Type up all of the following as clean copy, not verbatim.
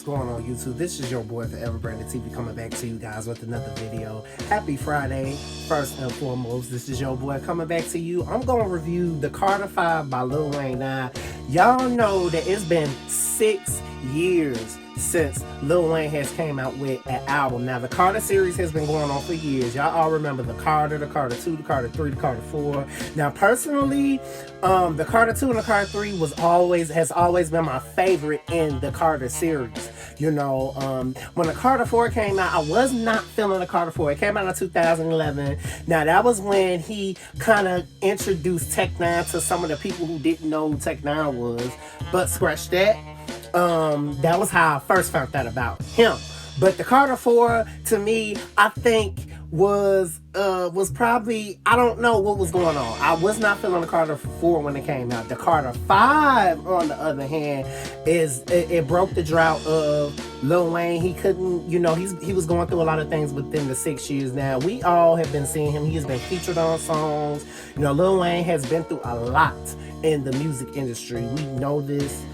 what's going on YouTube? This is your boy Forever Brandon TV coming back to you guys with another video. Happy Friday, first and foremost. This is your boy coming back to you. I'm going to review the Carter 5 by Lil Wayne. Now, y'all know that it's been 6 years since Lil Wayne has came out with an album. Now, the Carter series has been going on for years. Y'all all remember the Carter 2, the Carter 3, the Carter 4. Now, personally, the Carter 2 and the Carter 3 has always been my favorite in the Carter series. You know, when the Carter 4 came out, I was not feeling the Carter 4. It came out in 2011. Now, that was when he kind of introduced Tech 9 to some of the people who didn't know who Tech 9 was. But scratch that. That was how I first found out about him. But the Carter 4, to me, I think was probably, I don't know what was going on. I was not feeling the Carter 4 when it came out. The Carter 5, on the other hand, it broke the drought of Lil Wayne. He couldn't, you know, he was going through a lot of things within the 6 years now. We all have been seeing him. He has been featured on songs. You know, Lil Wayne has been through a lot in the music industry. We know this.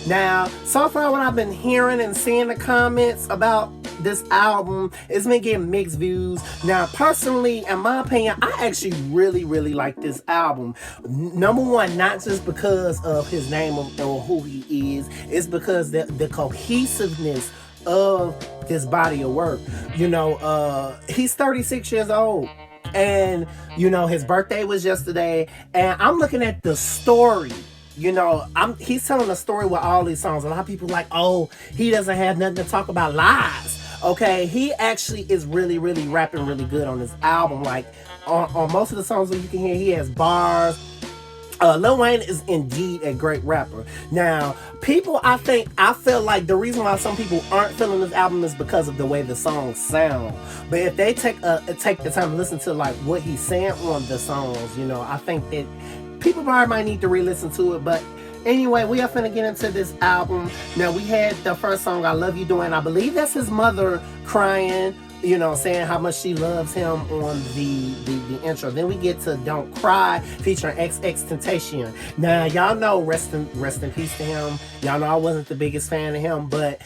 Now, so far what I've been hearing and seeing the comments about this album, it's been getting mixed views. Now, personally, in my opinion, I actually really like this album. Number one, not just because of his name or who he is, it's because the cohesiveness of this body of work. You know, he's 36 years old. And, you know, his birthday was yesterday. And I'm looking at the story. You know, he's telling a story with all these songs. A lot of people like, oh, he doesn't have nothing to talk about, lies. Okay, he actually is really rapping really good on this album. Like, on most of the songs that you can hear, he has bars. Lil Wayne is indeed a great rapper. Now, people, I feel like the reason why some people aren't feeling this album is because of the way the songs sound. But if they take the time to listen to like what he's saying on the songs, you know, I think that people probably might need to re-listen to it. But anyway, we are finna get into this album. Now, we had the first song, I Love You Doing. I believe that's his mother crying, you know, saying how much she loves him on the intro. Then we get to Don't Cry featuring XXXTentacion. Now, y'all know, rest in peace to him. Y'all know I wasn't the biggest fan of him, but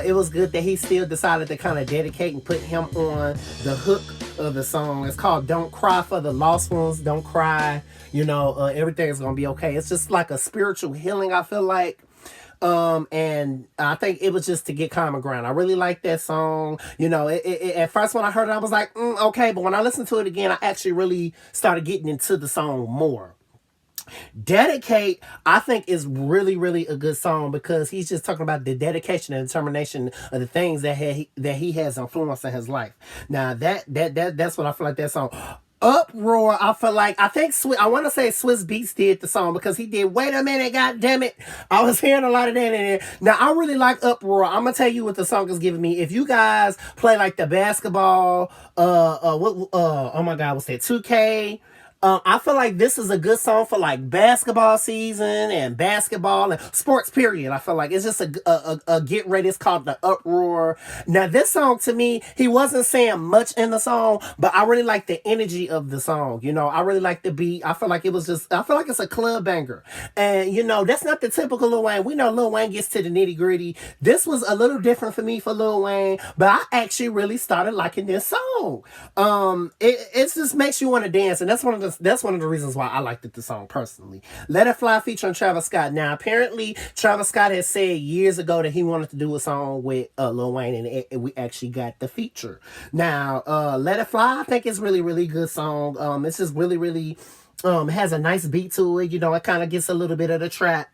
it was good that he still decided to kind of dedicate and put him on the hook of the song. It's called Don't Cry. For the lost ones, don't cry. You know, everything's gonna be okay. It's just like a spiritual healing, I feel like. And I think it was just to get common ground. I really like that song. You know, at first when I heard it, I was like, okay. But when I listened to it again, I actually really started getting into the song more. Dedicate, I think, is really a good song because he's just talking about the dedication and determination of the things that he has influenced in his life. Now, that's what I feel like that song. Uproar, I want to say Swiss Beats did the song because he did Wait a Minute, God damn it. I was hearing a lot of that in there. Now, I really like Uproar. I'm gonna tell you what the song is giving me. If you guys play like the basketball, oh my god, what's that, 2K? I feel like this is a good song for like basketball season and basketball and sports period. I feel like it's just a get ready. It's called the Uproar. Now, this song, to me, he wasn't saying much in the song, but I really like the energy of the song. You know, I really like the beat. I feel like it's a club banger. And, you know, that's not the typical Lil Wayne. We know Lil Wayne gets to the nitty gritty. This was a little different for me for Lil Wayne, but I actually really started liking this song. It just makes you want to dance. And that's one of the reasons why I liked the song personally. Let It Fly featuring Travis Scott. Now, apparently, Travis Scott has said years ago that he wanted to do a song with Lil Wayne, and we actually got the feature. Now, Let It Fly, I think it's really good song. It's just really has a nice beat to it. You know, it kind of gets a little bit of the trap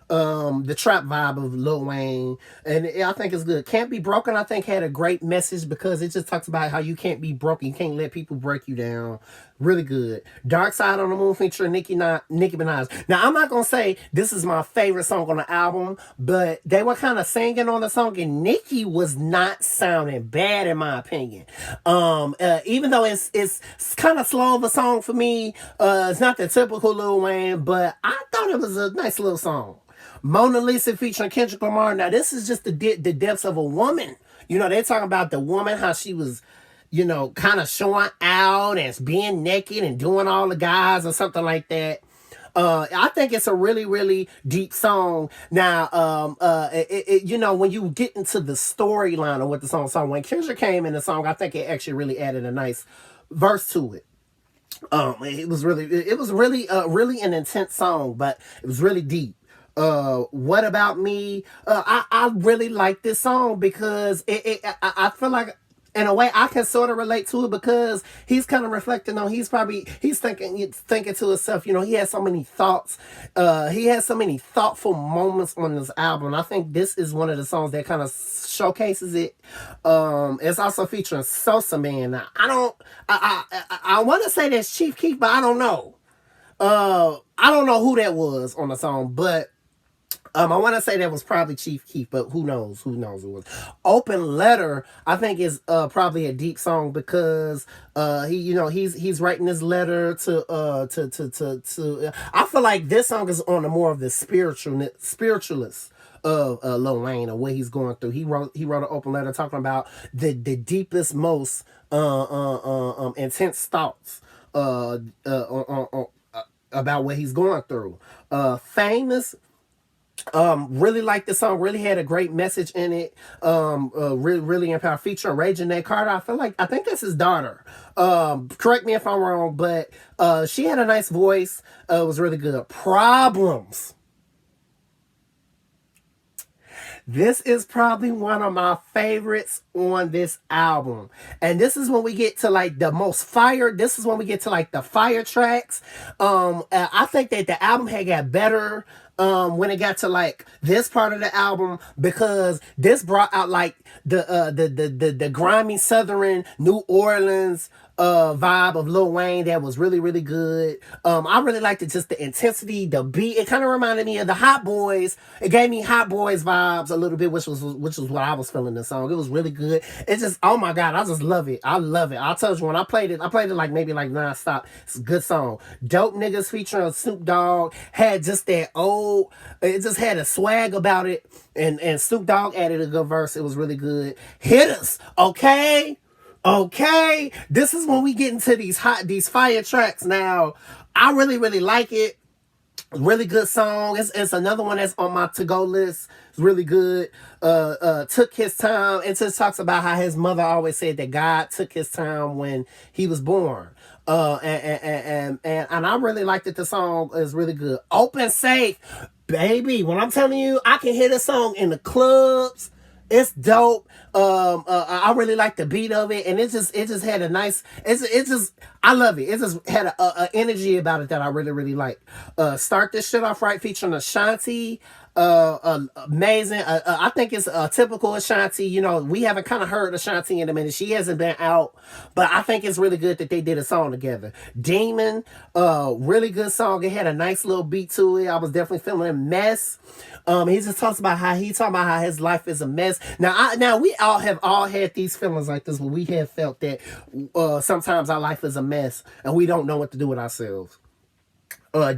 vibe of Lil Wayne, and I think it's good. Can't Be Broken, I think, had a great message because it just talks about how you can't be broken, you can't let people break you down. Really good. Dark Side on the Moon featuring Nicki Minaj. Now, I'm not gonna say this is my favorite song on the album, but they were kind of singing on the song, and Nicki was not sounding bad in my opinion. Even though it's kind of slow of a song for me, it's not the typical Lil Wayne, but I thought it was a nice little song. Mona Lisa featuring Kendrick Lamar. Now, this is just the depths of a woman. You know, they're talking about the woman, how she was, you know, kind of showing out and being naked and doing all the guys or something like that. I think it's a really, really deep song. Now, you know, when you get into the storyline of what the song, when Kendrick came in the song, I think it actually really added a nice verse to it. It was really, really an intense song, but it was really deep. What about me? I really like this song because I feel like in a way I can sort of relate to it because he's kind of reflecting on he's thinking to himself, you know, he has so many thoughts, he has so many thoughtful moments on this album. I think this is one of the songs that kind of showcases it. It's also featuring Sosa Man. Now, I want to say that's Chief Keef, but I don't know. I don't know who that was on the song, but I want to say that was probably Chief Keef, but who knows? Who knows who it was? Open Letter, I think is probably a deep song because he's writing this letter to. I feel like this song is on the more of the spiritualist of Lil Wayne or what he's going through. He wrote an open letter talking about the deepest, most intense thoughts about what he's going through. Famous, really like the song, really had a great message in it. Really empowered, featuring Ray Janae Carter. I think that's his daughter. Correct me if I'm wrong, but she had a nice voice. It was really good. Problems. This is probably one of my favorites on this album. And this is when we get to like the most fire. This is when we get to like the fire tracks. I think that the album had got better when it got to like this part of the album because this brought out like the grimy southern New Orleans vibe of Lil Wayne that was really, really good. I really liked it, just the intensity, the beat. It kind of reminded me of the Hot Boys. It gave me Hot Boys vibes a little bit, which was what I was feeling the song. It was really good. It's just, oh my God, I just love it. I love it. I told you when I played it like maybe like nonstop. It's a good song. Dope Niggas featuring Snoop Dogg had just that old, it just had a swag about it. And Snoop Dogg added a good verse. It was really good. Hitters, okay? Okay, this is when we get into these fire tracks. Now, I really, really like it. Really good song. It's another one that's on my to-go list. It's really good. Took his time. It just talks about how his mother always said that God took his time when he was born. And I really liked it. The song is really good. Open Safe, baby. When I'm telling you, I can hear the song in the clubs. It's dope. I really like the beat of it, and it just had a nice. It's just I love it. It just had a energy about it that I really, really like. Start This Shit Off Right featuring Ashanti. Amazing. I think it's a typical Ashanti. You know, we haven't kind of heard Ashanti in a minute. She hasn't been out, but I think it's really good that they did a song together. Demon, really good song. It had a nice little beat to it. I was definitely feeling a mess. He just talks about how his life is a mess. Now we all have had these feelings like this, where we have felt that sometimes our life is a mess and we don't know what to do with ourselves.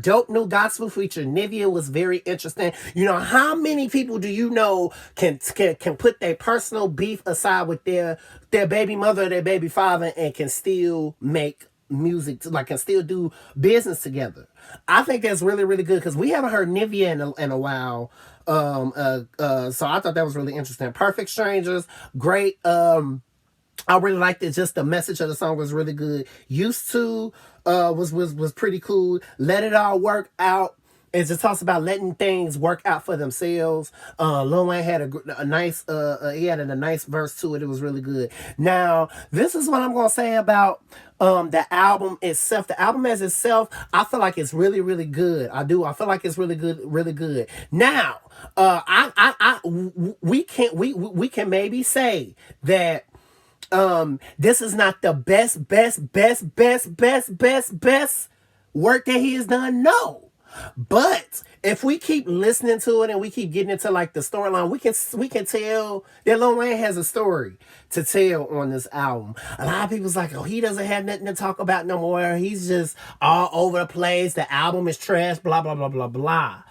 Dope New Gospel feature Nivea was very interesting. You know, how many people do you know can put their personal beef aside with their baby mother or their baby father and can still make music, like can still do business together? I think that's really, really good because we haven't heard Nivea in a while. So I thought that was really interesting. Perfect Strangers, great. I really liked it. Just the message of the song was really good. Used to was pretty cool. Let It All Work Out. It just talks about letting things work out for themselves. Lil Wayne had a nice he added a nice verse to it. It was really good. Now, this is what I'm gonna say about the album itself. The album as itself, I feel like it's really, really good. I do. I feel like it's really good, really good. Now, we can maybe say that this is not the best work that he has done. No. But if we keep listening to it and we keep getting into like the storyline, we can tell that Lil Wayne has a story to tell on this album. A lot of people's like, oh, he doesn't have nothing to talk about no more. He's just all over the place. The album is trash, blah, blah, blah, blah, blah.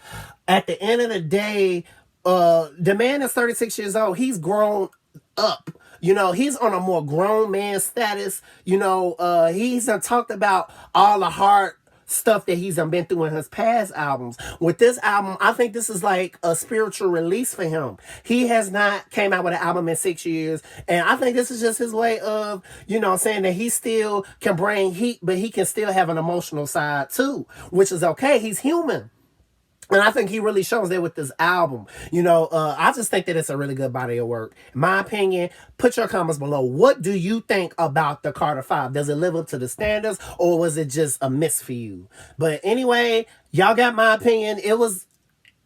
At the end of the day, the man is 36 years old. He's grown up. You know, he's on a more grown man status. You know, he's talked about all the hard stuff that he's been through in his past albums. With this album, I think this is like a spiritual release for him. He has not came out with an album in 6 years, and I think this is just his way of, saying that he still can bring heat, but he can still have an emotional side too, which is okay. He's human. And I think he really shows that with this album. I just think that it's a really good body of work. In my opinion, put your comments below. What do you think about the Carter 5? Does it live up to the standards, or was it just a miss for you? But anyway, y'all got my opinion.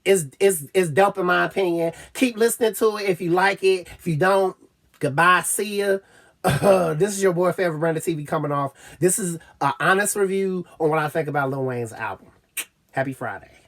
It's dope in my opinion. Keep listening to it if you like it. If you don't, goodbye. See ya. This is your boy Forever Branded TV coming off. This is an honest review on what I think about Lil Wayne's album. Happy Friday.